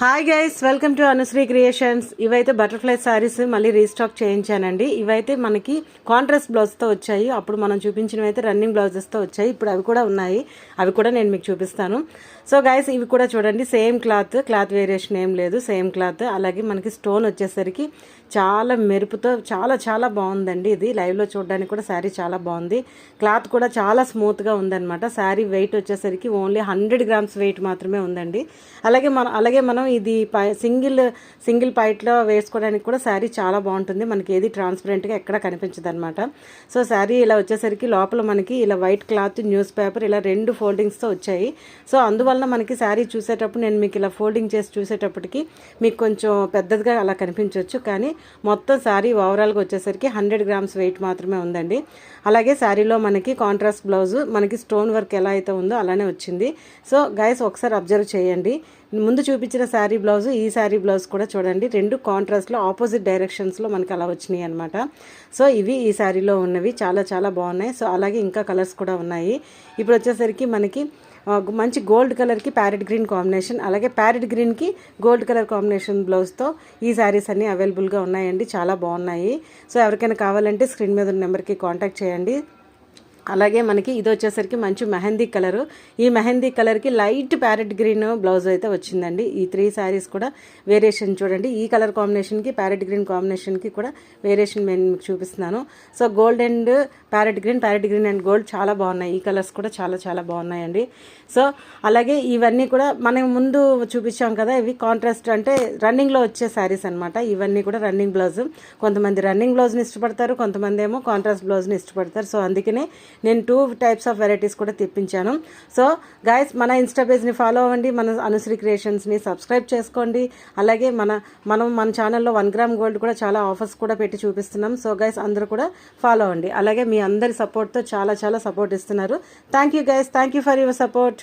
Hi guys, welcome to Anusri creations. ఇవైతే butterfly saris మళ్ళీ restock చేయించానండి. ఇవైతే మనకి కాంట్రాస్ట్ బ్లౌజ్తో వచ్చాయి. అప్పుడు మనం చూపించినవి అయితే రన్నింగ్ బ్లౌజెస్తో వచ్చాయి. ఇప్పుడు అవి కూడా ఉన్నాయి, అవి కూడా నేను మీకు చూపిస్తాను. సో గైస్, ఇవి కూడా చూడండి, సేమ్ క్లాత్ వేరియేషన్ ఏం లేదు, సేమ్ క్లాత్. అలాగే మనకి స్టోన్ వచ్చేసరికి చాలా మెరుపుతో చాలా చాలా బాగుందండి. ఇది లైవ్లో చూడడానికి కూడా శారీ చాలా బాగుంది. క్లాత్ కూడా చాలా స్మూత్గా ఉందన్నమాట. శారీ వెయిట్ వచ్చేసరికి ఓన్లీ 100 గ్రామ్స్ వెయిట్ మాత్రమే ఉందండి. అలాగే మనం ఇది సింగిల్ పైట్లో వేసుకోవడానికి కూడా శారీ చాలా బాగుంటుంది. మనకి ఏది ట్రాన్స్పరెంట్గా ఎక్కడ కనిపించదు అనమాట. సో శారీ ఇలా వచ్చేసరికి లోపల మనకి ఇలా వైట్ క్లాత్, న్యూస్ పేపర్ ఇలా 2 ఫోల్డింగ్స్తో వచ్చాయి. సో అందువలన మనకి శారీ చూసేటప్పుడు నేను మీకు ఇలా ఫోల్డింగ్ చేసి చూసేటప్పటికి మీకు కొంచెం పెద్దదిగా అలా కనిపించవచ్చు. కానీ మొత్తం శారీ ఓవరాల్గా వచ్చేసరికి 100 గ్రామ్స్ వెయిట్ మాత్రమే ఉందండి. అలాగే శారీలో మనకి కాంట్రాస్ట్ బ్లౌజ్, మనకి స్టోన్ వర్క్ ఎలా అయితే ఉందో అలానే వచ్చింది. సో గైస్, ఒకసారి అబ్జర్వ్ చేయండి. ముందు చూపించిన శారీ బ్లౌజ్, ఈ శారీ బ్లౌజ్ కూడా చూడండి, 2 కాంట్రాస్ట్లో ఆపోజిట్ డైరెక్షన్స్లో మనకి అలా వచ్చినాయి అనమాట. సో ఇవి ఈ శారీలో ఉన్నవి, చాలా చాలా బాగున్నాయి. సో అలాగే ఇంకా కలర్స్ కూడా ఉన్నాయి. ఇప్పుడు వచ్చేసరికి మనకి మంచి గోల్డ్ కలర్కి ప్యారెట్ గ్రీన్ కాంబినేషన్, అలాగే ప్యారెట్ గ్రీన్కి గోల్డ్ కలర్ కాంబినేషన్ బ్లౌజ్తో ఈ శారీస్ అన్నీ అవైలబుల్గా ఉన్నాయండి. చాలా బాగున్నాయి. సో ఎవరికైనా కావాలంటే స్క్రీన్ మీద ఉన్న నెంబర్కి కాంటాక్ట్ చేయండి. అలాగే మనకి ఇది వచ్చేసరికి మంచి మెహందీ కలరు. ఈ మెహందీ కలర్కి లైట్ ప్యారెట్ గ్రీన్ బ్లౌజ్ అయితే వచ్చిందండి. ఈ 3 శారీస్ కూడా వేరియేషన్ చూడండి. ఈ కలర్ కాంబినేషన్కి ప్యారెట్ గ్రీన్ కాంబినేషన్కి కూడా వేరియేషన్ నేను మీకు చూపిస్తున్నాను. So gold and parrot green and gold చాలా బాగున్నాయి. ఈ కలర్స్ కూడా చాలా చాలా బాగున్నాయండి. సో అలాగే ఇవన్నీ కూడా మనం ముందు చూపించాం కదా, ఇవి కాంట్రాస్ట్ అంటే రన్నింగ్లో వచ్చే శారీస్ అనమాట. ఇవన్నీ కూడా రన్నింగ్ బ్లౌజ్. కొంతమంది రన్నింగ్ బ్లౌజ్ని ఇష్టపడతారు, కొంతమంది ఏమో కాంట్రాస్ట్ బ్లౌజ్ని ఇష్టపడతారు. సో అందుకనే నేను 2 టైప్స్ ఆఫ్ వెరైటీస్ కూడా తెప్పించాను. సో గైస్, మన ఇన్స్టా పేజ్ని ఫాలో అవ్వండి, మన అనుశ్రీ క్రియేషన్స్ని సబ్స్క్రైబ్ చేసుకోండి. అలాగే మన ఛానల్లో 1 గ్రామ్ గోల్డ్ కూడా చాలా ఆఫర్స్ కూడా పెట్టి చూపిస్తున్నాం. సో గైస్, అందరూ కూడా ఫాలో అవ్వండి. అలాగే మీ అందరి సపోర్ట్తో చాలా చాలా సపోర్ట్ ఇస్తున్నారు. Thank you guys, thank you for your support.